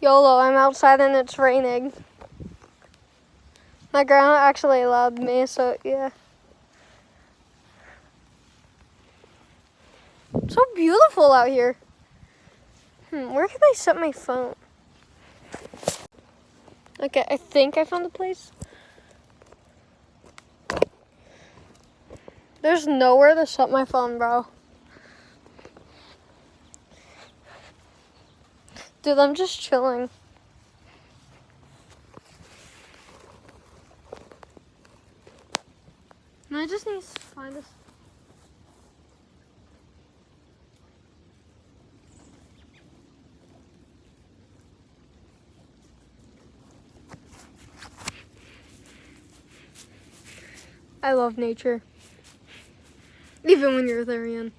YOLO, I'm outside and it's raining. My grandma actually allowed me, so yeah. It's so beautiful out here. Where can I set my phone? Okay, I think I found the place. There's nowhere to set my phone, bro. Dude, I'm just chilling. And I just need to find this. I love nature. Even when you're there, Ian.